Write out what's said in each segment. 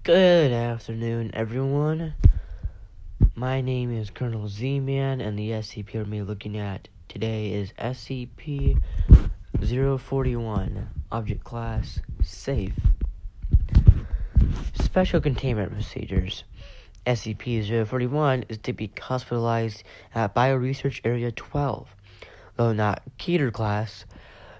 Good afternoon, everyone. My name is Colonel Z-Man, and the SCP we're looking at today is SCP-041, Object Class Safe. Special Containment Procedures. SCP-041 is to be hospitalized at Bioresearch Area 12. Though not Keter Class,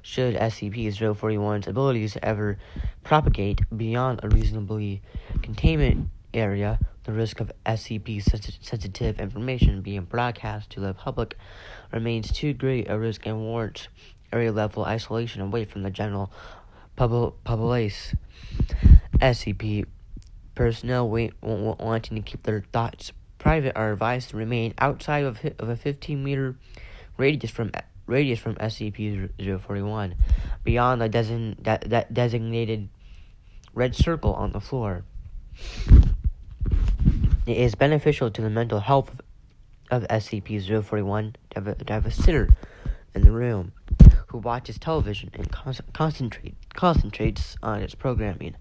should SCP-041's abilities ever propagate beyond a reasonably containment area, the risk of SCP-sensitive information being broadcast to the public remains too great a risk and warrants area-level isolation away from the general populace. SCP personnel wanting to keep their thoughts private are advised to remain outside of a 15-meter radius from SCP-041, beyond the designated red circle on the floor. It is beneficial to the mental health of SCP-041 to have a sitter in the room who watches television and concentrates on its programming.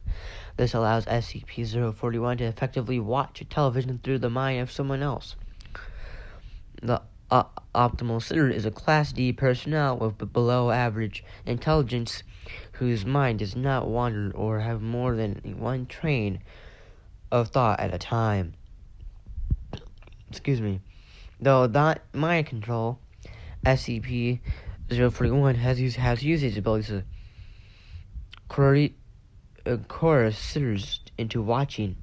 This allows SCP-041 to effectively watch television through the mind of someone else. The optimal sitter is a Class D personnel with below average intelligence whose mind does not wander or have more than one train of thought at a time. Though not mind control, SCP-041 has used its ability to coerce sitters into watching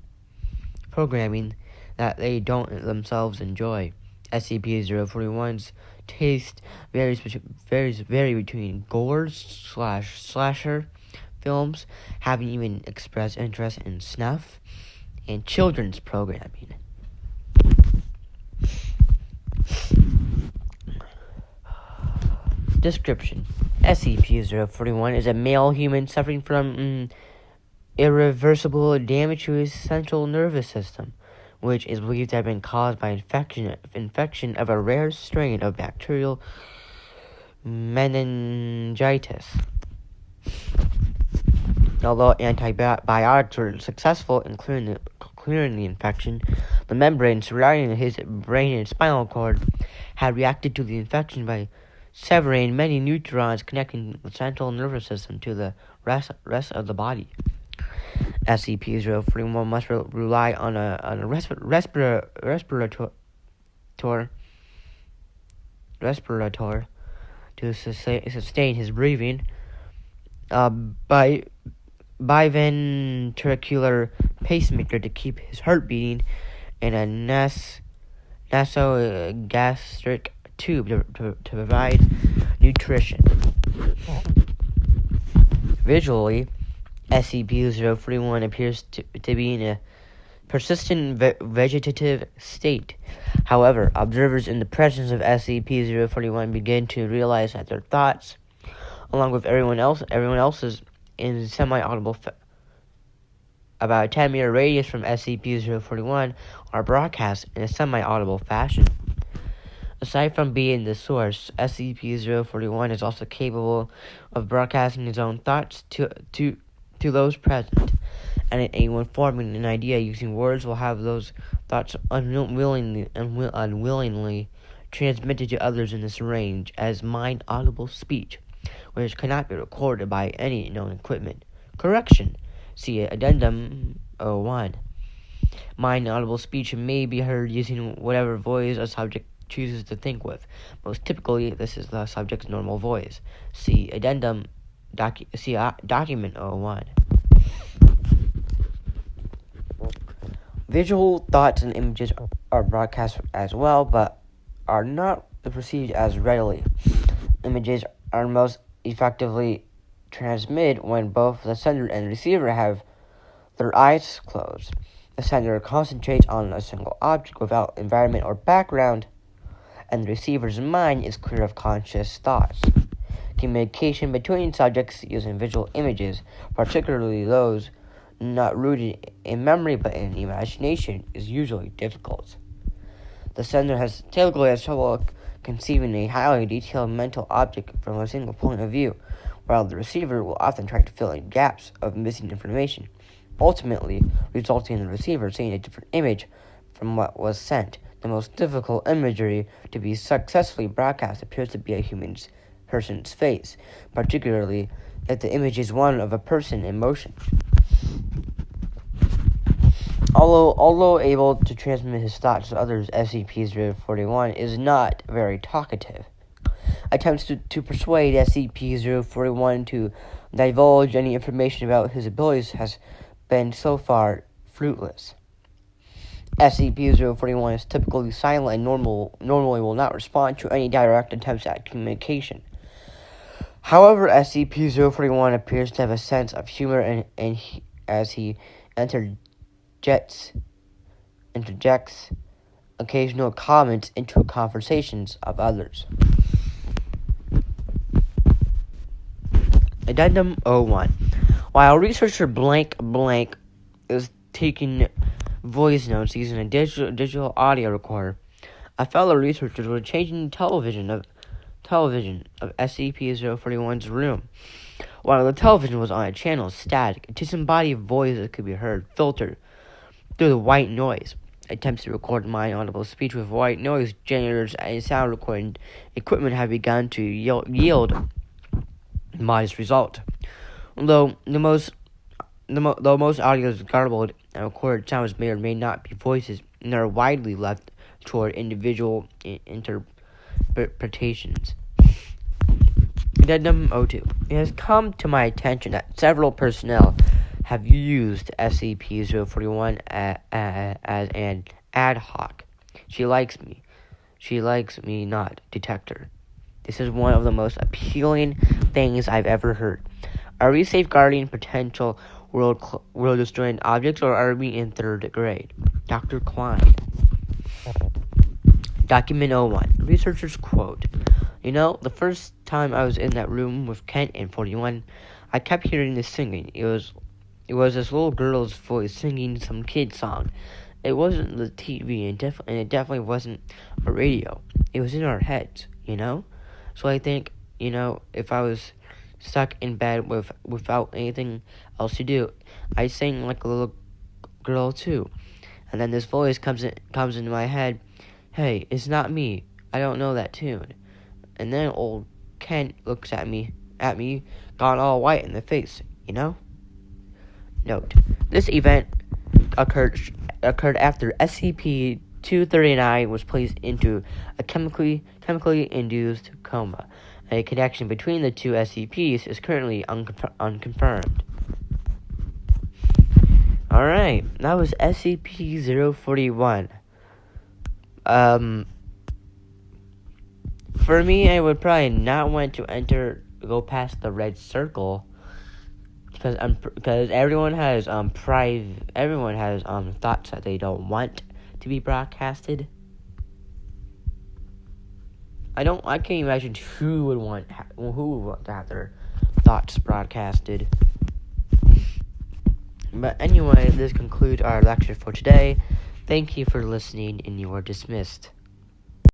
programming that they don't themselves enjoy. SCP-041's taste varies between gore/slasher films, having even expressed interest in snuff, and children's programming. Description: SCP-041 is a male human suffering from irreversible damage to his central nervous system, which is believed to have been caused by infection of a rare strain of bacterial meningitis. Although antibiotics were successful in clearing the infection, the membrane surrounding his brain and spinal cord had reacted to the infection by severing many neurons connecting the central nervous system to the rest of the body. SCP-041 must rely on a respirator to sustain his breathing. Biventricular pacemaker to keep his heart beating, and a nasogastric tube to provide nutrition. Visually, SCP-041 appears to be in a persistent vegetative state. However, observers in the presence of SCP-041 begin to realize that their thoughts, along with everyone else's, in semi-audible about a 10-meter radius from SCP-041 are broadcast in a semi-audible fashion. Aside from being the source, SCP-041 is also capable of broadcasting his own thoughts to those present, and anyone forming an idea using words will have those thoughts unwillingly transmitted to others in this range as mind-audible speech, which cannot be recorded by any known equipment. Correction. See Addendum 01. Mind-audible speech may be heard using whatever voice a subject chooses to think with. Most typically, this is the subject's normal voice. See Addendum Document 01. Visual thoughts and images are broadcast as well, but are not perceived as readily. Images are most effectively transmitted when both the sender and receiver have their eyes closed. The sender concentrates on a single object without environment or background, and the receiver's mind is clear of conscious thoughts. Communication between subjects using visual images, particularly those not rooted in memory but in imagination, is usually difficult. The sender has typically trouble conceiving a highly detailed mental object from a single point of view, while the receiver will often try to fill in gaps of missing information ultimately resulting in the receiver seeing a different image from what was sent. The most difficult imagery to be successfully broadcast appears to be a person's face, particularly if the image is one of a person in motion. Although able to transmit his thoughts to others, SCP-041 is not very talkative. Attempts to persuade SCP-041 to divulge any information about his abilities has been so far fruitless. SCP-041 is typically silent and normally will not respond to any direct attempts at communication. However, SCP-041 appears to have a sense of humor as he interjects occasional comments into conversations of others. Addendum 01. While researcher blank is taking voice notes using a digital audio recorder, a fellow researcher was changing the television of SCP-041's room. While the television was on a channel static, a disembodied voice that could be heard filtered through the white noise. Attempts to record mind-audible speech with white noise generators and sound recording equipment have begun to yield modest result. Although the most audio is garbled and recorded sounds may or may not be voices, and are widely left toward individual interpretations. Addendum 02. It has come to my attention that several personnel have used SCP-041 as an ad hoc She likes me not detector. This is one of the most appealing things I've ever heard. Are we safeguarding potential world-destroying objects, or are we in third grade? Dr. Klein. Document 01. Researcher's quote. The first time I was in that room with Kent and 41, I kept hearing this singing. It was this little girl's voice singing some kid song. It wasn't the TV, and it definitely wasn't a radio. It was in our heads, So I think, if I was stuck in bed without anything else to do, I sang like a little girl too. And then this voice comes into my head, "Hey, it's not me. I don't know that tune." And then old Kent looks at me, gone all white in the face, Note: this event occurred after SCP-239 was placed into a chemically induced coma. A connection between the two SCPs is currently unconfirmed. Alright, that was SCP-041. For me, I would probably not want to go past the red circle, because everyone has thoughts that they don't want to be broadcasted. I can't imagine who would want to have their thoughts broadcasted. But anyway, this concludes our lecture for today. Thank you for listening, and you are dismissed.